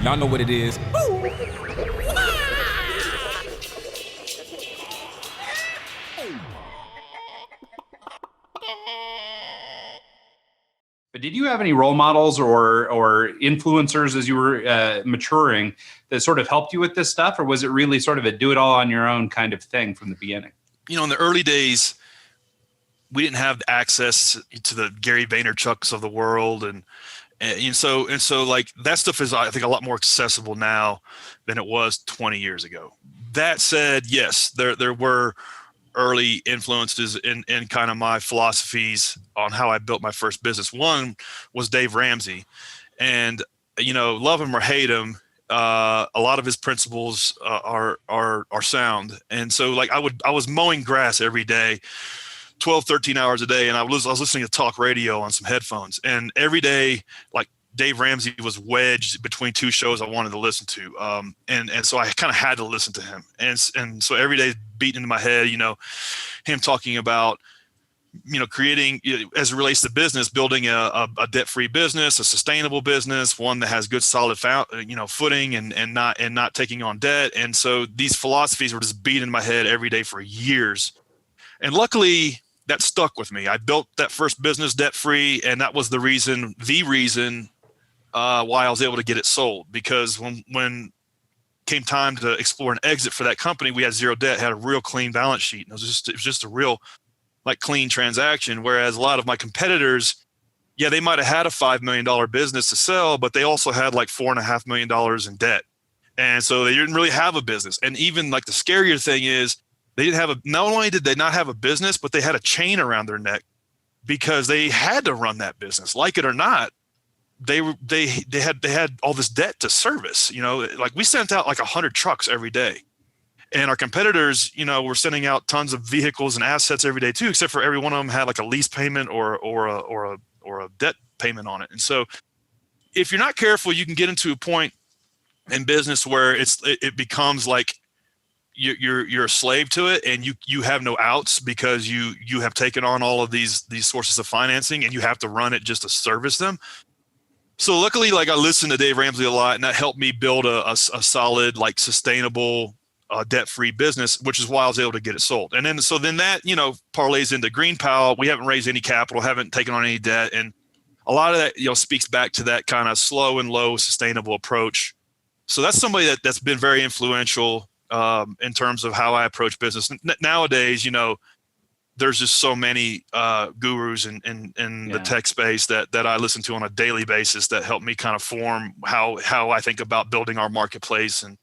Y'all know what it is. But did you have any role models or influencers as you were maturing that sort of helped you with this stuff? Or was it really sort of a do it all on your own kind of thing from the beginning? You know, in the early days, we didn't have access to the Gary Vaynerchuks of the world. And so like that stuff is, I think, a lot more accessible now than it was 20 years ago. That said, yes, there were early influences in kind of my philosophies on how I built my first business. One was Dave Ramsey, and, you know, love him or hate him, a lot of his principles are sound. And so like I was mowing grass every day, 12, 13 hours a day. And I was listening to talk radio on some headphones, and every day, like, Dave Ramsey was wedged between two shows I wanted to listen to. And so I kind of had to listen to him. And so every day beating into my head, you know, him talking about, you know, creating, as it relates to business, building a debt-free business, a sustainable business, one that has good solid footing and not taking on debt. And so these philosophies were just beating in my head every day for years. And luckily that stuck with me. I built that first business debt-free, and that was the reason why I was able to get it sold. Because when came time to explore an exit for that company, we had zero debt, had a real clean balance sheet. And it was just a real, like, clean transaction. Whereas a lot of my competitors, yeah, they might have had a $5 million business to sell, but they also had like $4.5 million in debt. And so they didn't really have a business. And even, like, the scarier thing is, they didn't have not only did they not have a business, but they had a chain around their neck because they had to run that business, like it or not. They had all this debt to service. You know, like, we sent out like 100 trucks every day, and our competitors, you know, were sending out tons of vehicles and assets every day too, except for every one of them had like a lease payment or a debt payment on it. And so if you're not careful, you can get into a point in business where it becomes like you're a slave to it, and you have no outs because you have taken on all of these sources of financing, and you have to run it just to service them. So luckily, like, I listened to Dave Ramsey a lot, and that helped me build a solid, like, sustainable, debt-free business, which is why I was able to get it sold. And then that, you know, parlays into GreenPal. We haven't raised any capital, haven't taken on any debt. And a lot of that, you know, speaks back to that kind of slow and low sustainable approach. So that's somebody that's been very influential in terms of how I approach business. Nowadays, you know, there's just so many gurus in the tech space that I listen to on a daily basis that help me kind of form how I think about building our marketplace and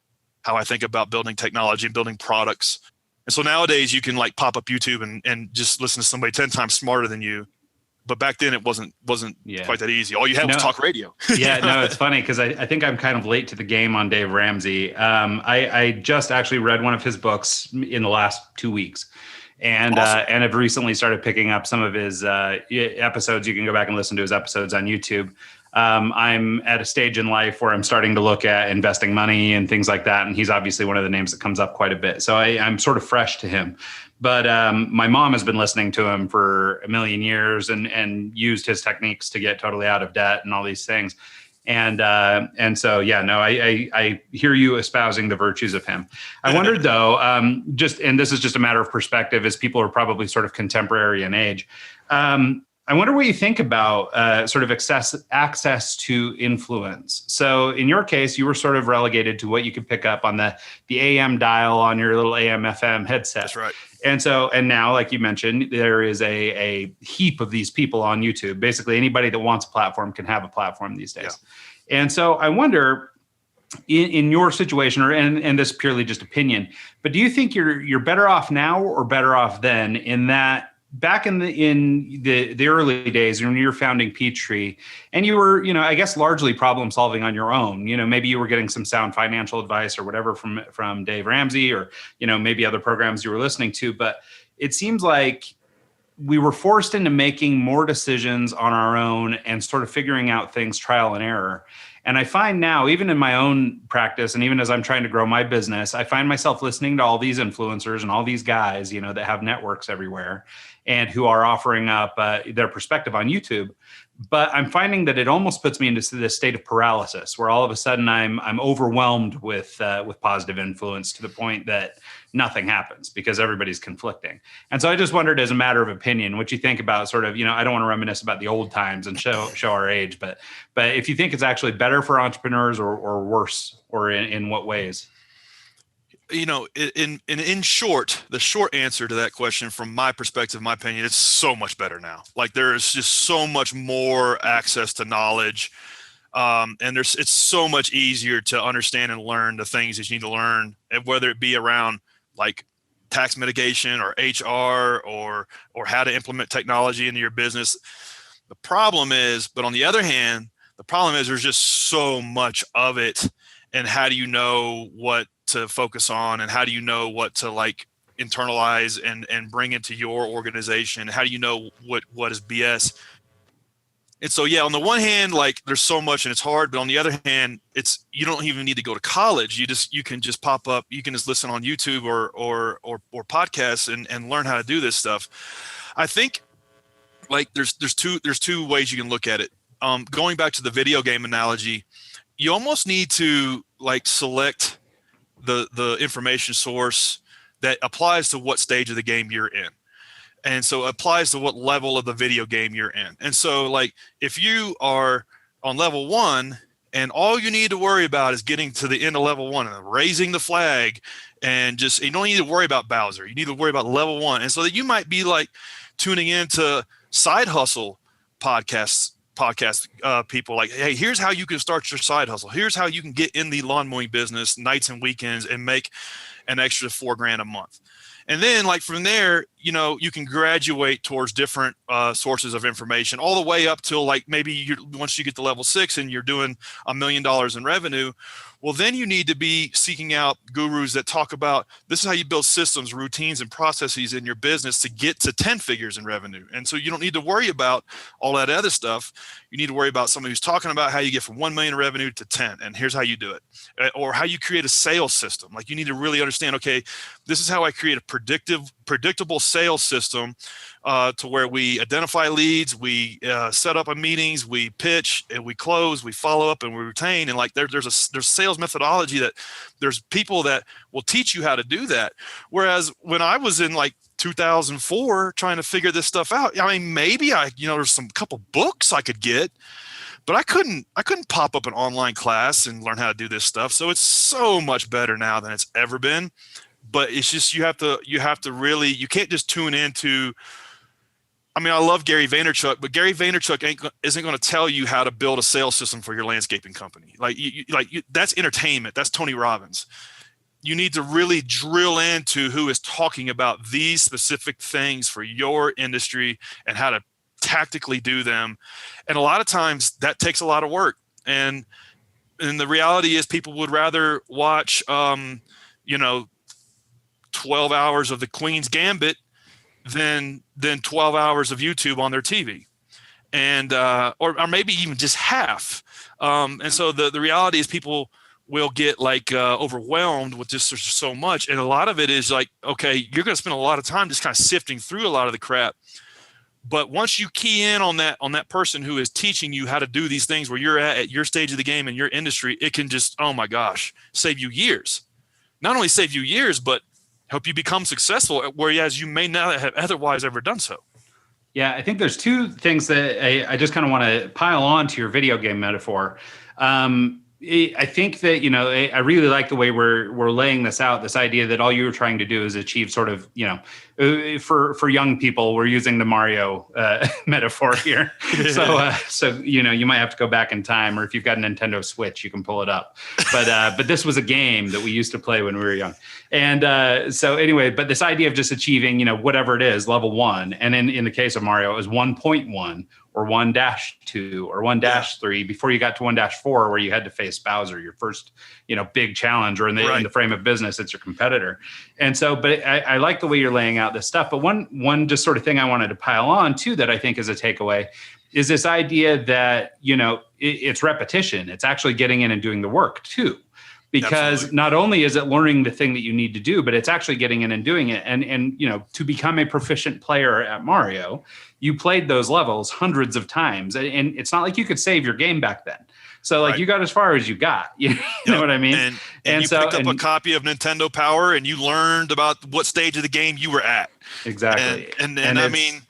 how I think about building technology and building products. And so nowadays you can, like, pop up YouTube and just listen to somebody 10 times smarter than you. But back then it wasn't quite that easy. All you had was talk radio. Yeah, no, it's funny because I think I'm kind of late to the game on Dave Ramsey. I just actually read one of his books in the last 2 weeks. And awesome. And I've recently started picking up some of his episodes. You can go back and listen to his episodes on YouTube. I'm at a stage in life where I'm starting to look at investing money and things like that. And he's obviously one of the names that comes up quite a bit. So I'm sort of fresh to him. But my mom has been listening to him for a million years and used his techniques to get totally out of debt and all these things. And so, yeah, no, I hear you espousing the virtues of him. I wondered though, and this is just a matter of perspective, as people are probably sort of contemporary in age. I wonder what you think about sort of access to influence. So in your case, you were sort of relegated to what you could pick up on the AM dial on your little AM FM headset. That's right. And now, like you mentioned, there is a heap of these people on YouTube. Basically, anybody that wants a platform can have a platform these days. Yeah. And so I wonder, in your situation, and this is purely just opinion, but do you think you're better off now or better off then, in that back in the early days when you were founding Peachtree, and you were, I guess, largely problem solving on your own, maybe you were getting some sound financial advice or whatever from Dave Ramsey, or, maybe other programs you were listening to, but it seems like we were forced into making more decisions on our own and sort of figuring out things trial and error. And I find now, even in my own practice, and even as I'm trying to grow my business, I find myself listening to all these influencers and all these guys, that have networks everywhere and who are offering up their perspective on YouTube. but I'm finding that it almost puts me into this state of paralysis where all of a sudden I'm overwhelmed with positive influence to the point that nothing happens because everybody's conflicting. And so I just wondered, as a matter of opinion, what you think about sort of, I don't want to reminisce about the old times and show our age, but if you think it's actually better for entrepreneurs or worse, or in what ways? In short, the short answer to that question from my perspective, my opinion, it's so much better now. Like, there is just so much more access to knowledge. And it's so much easier to understand and learn the things that you need to learn, and whether it be around like tax mitigation or HR or how to implement technology into your business. The problem is, but on the other hand, the problem is there's just so much of it. And how do you know what to focus on, and how do you know what to like internalize and bring into your organization? How do you know what is BS? And so, yeah, on the one hand, like, there's so much and it's hard, but on the other hand, you don't even need to go to college. You can just pop up, you can just listen on YouTube or podcasts and learn how to do this stuff. I think like there's two ways you can look at it. Going back to the video game analogy, you almost need to like select the information source that applies to what stage of the game you're in. And so it applies to what level of the video game you're in. And so, like, if you are on level 1 and all you need to worry about is getting to the end of level 1 and raising the flag, and just, you don't need to worry about Bowser. You need to worry about level 1. And so that you might be like tuning into side hustle podcast people, like, hey, here's how you can start your side hustle. Here's how you can get in the lawn mowing business nights and weekends and make an extra $4,000 a month. And then, like, from there, you can graduate towards different sources of information, all the way up till like maybe once you get to level 6 and you're doing $1 million in revenue. Well, then you need to be seeking out gurus that talk about this is how you build systems, routines, and processes in your business to get to 10 figures in revenue. And so you don't need to worry about all that other stuff. You need to worry about somebody who's talking about how you get from 1 million in revenue to 10, and here's how you do it, or how you create a sales system. Like, you need to really understand, okay, this is how I create a predictable sales system to where we identify leads, we set up meetings, we pitch, and we close, we follow up, and we retain. And like, there's sales methodology that there's people that will teach you how to do that. Whereas when I was in like 2004 trying to figure this stuff out, I mean, maybe there's some couple books I could get, but I couldn't pop up an online class and learn how to do this stuff. So it's so much better now than it's ever been. But it's just, you have to really, you can't just tune into, I mean, I love Gary Vaynerchuk, but Gary Vaynerchuk isn't going to tell you how to build a sales system for your landscaping company. That's entertainment. That's Tony Robbins. You need to really drill into who is talking about these specific things for your industry and how to tactically do them. And a lot of times that takes a lot of work. And the reality is, people would rather watch, 12 hours of the Queen's Gambit than 12 hours of YouTube on their TV, and or maybe even just half. And so the reality is, people will get like overwhelmed with just so much, and a lot of it is like, okay, you're going to spend a lot of time just kind of sifting through a lot of the crap. But once you key in on that person who is teaching you how to do these things where you're at your stage of the game in your industry, it can just, oh my gosh, save you years. Not only save you years, but help you become successful, whereas you may not have otherwise ever done so. Yeah, I think there's two things that I just kind of want to pile on to your video game metaphor. I think that, I really like the way we're laying this out, this idea that all you're trying to do is achieve sort of, for young people, we're using the Mario metaphor here. So you might have to go back in time, or if you've got a Nintendo Switch, you can pull it up. But this was a game that we used to play when we were young. And so anyway, but this idea of just achieving, whatever it is, level 1, and in the case of Mario, it was 1.1 or 1-2 or 1-3 before you got to 1-4, where you had to face Bowser, your first, big challenge, or in the frame of business, it's your competitor. And so, but I like the way you're laying out this stuff. But one just sort of thing I wanted to pile on too, that I think is a takeaway, is this idea that, it's repetition. It's actually getting in and doing the work too. because Absolutely. not only is it learning the thing that you need to do, but it's actually getting in and doing it. And you know, to become a proficient player at Mario, you played those levels hundreds of times, and it's not like you could save your game back then. So like Right. you got as far as you got, you know what I mean? And you picked up a copy of Nintendo Power and you learned about what stage of the game you were at. Exactly. And I mean,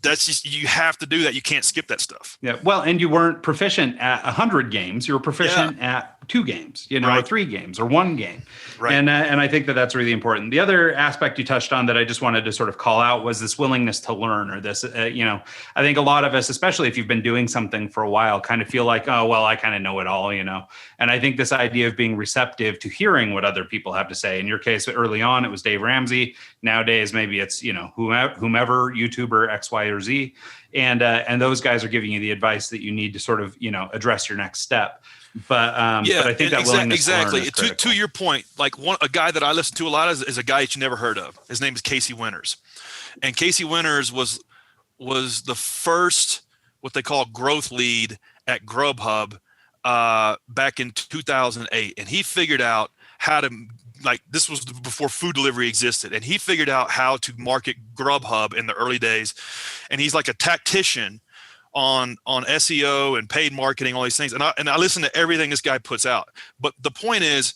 that's just, you have to do that. You can't skip that stuff. Yeah. Well, and you weren't proficient at 100 games. You were proficient at 2 games, you know, or 3 games or 1 game. Right. And I think that that's really important. The other aspect you touched on that I just wanted to sort of call out was this willingness to learn, or this, you know, I think a lot of us, especially if you've been doing something for a while, kind of feel like, oh, well, I kind of know it all, you know. And I think this idea of being receptive to hearing what other people have to say. In your case, early on, it was Dave Ramsey. Nowadays, maybe it's, you know, whomever YouTuber X, Y, or Z. And those guys are giving you the advice that you need to sort of, you know, address your next step. But I think that willingness to learn is critical. To your point, like a guy that I listen to a lot is a guy that you never heard of. His name is Casey Winters, and Casey Winters was the first what they call growth lead at Grubhub back in 2008, and he figured out how to, like, this was before food delivery existed, and he figured out how to market Grubhub in the early days, and he's like a tactician on SEO and paid marketing, all these things. And I listen to everything this guy puts out. But the point is,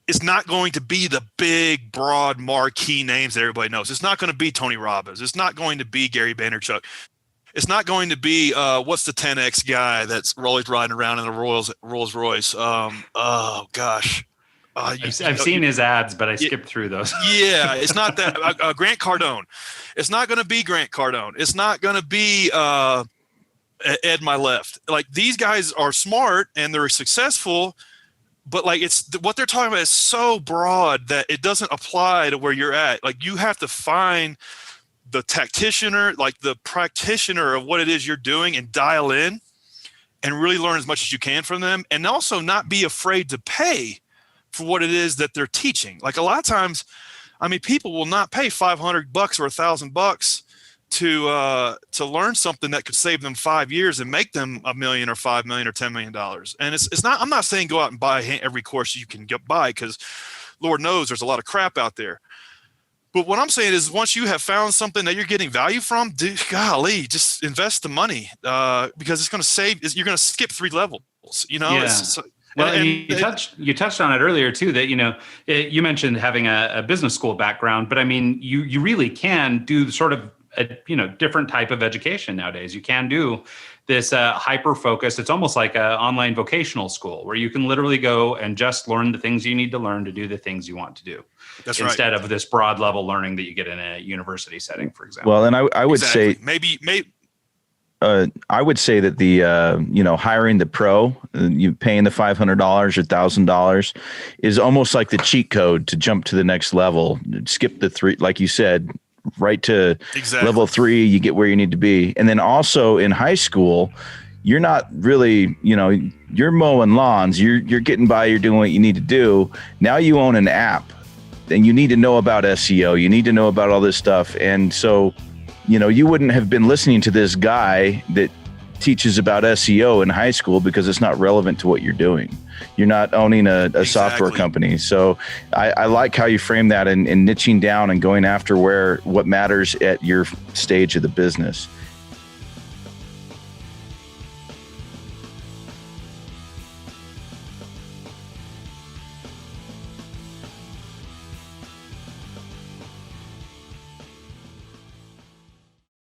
it's not going to be the big, broad, marquee names that everybody knows. It's not going to be Tony Robbins. It's not going to be Gary Vaynerchuk. It's not going to be what's the 10X guy that's always riding around in a Rolls Royce. Oh gosh. I've seen his ads, but I skipped through those. Yeah, it's not that. Grant Cardone. It's not going to be Grant Cardone. It's not going to be Ed My Left. Like, these guys are smart and they're successful, but like, it's what they're talking about is so broad that it doesn't apply to where you're at. Like, you have to find the tactician, like the practitioner of what it is you're doing, and dial in and really learn as much as you can from them, and also not be afraid to pay for what it is that they're teaching. Like, a lot of times, I mean, people will not pay $500 or $1,000 to learn something that could save them 5 years and make them $1 million or $5 million or $10 million. And it's not, I'm not saying go out and buy every course you can get by, because Lord knows there's a lot of crap out there. But what I'm saying is, once you have found something that you're getting value from, golly, just invest the money, because it's going to save, you're going to skip 3 levels, you know? Yeah. Well, and you touched on it earlier too, that, you know, you mentioned having a business school background, but I mean, you really can do sort of a, you know, different type of education nowadays. You can do this hyper focus. It's almost like an online vocational school where you can literally go and just learn the things you need to learn to do the things you want to do. That's instead right. of this broad level learning that you get in a university setting, for example. Well, and I would say maybe. I would say that the, you know, hiring the pro, you paying the $500 or $1,000 is almost like the cheat code to jump to the next level. Skip the 3, like you said, right to level 3, you get where you need to be. And then also in high school, you're not really, you know, you're mowing lawns, you're getting by, you're doing what you need to do. Now you own an app, and you need to know about SEO. You need to know about all this stuff. And so, you know, you wouldn't have been listening to this guy that teaches about SEO in high school because it's not relevant to what you're doing. You're not owning a software company. So I like how you frame that, and niching down and going after what matters at your stage of the business.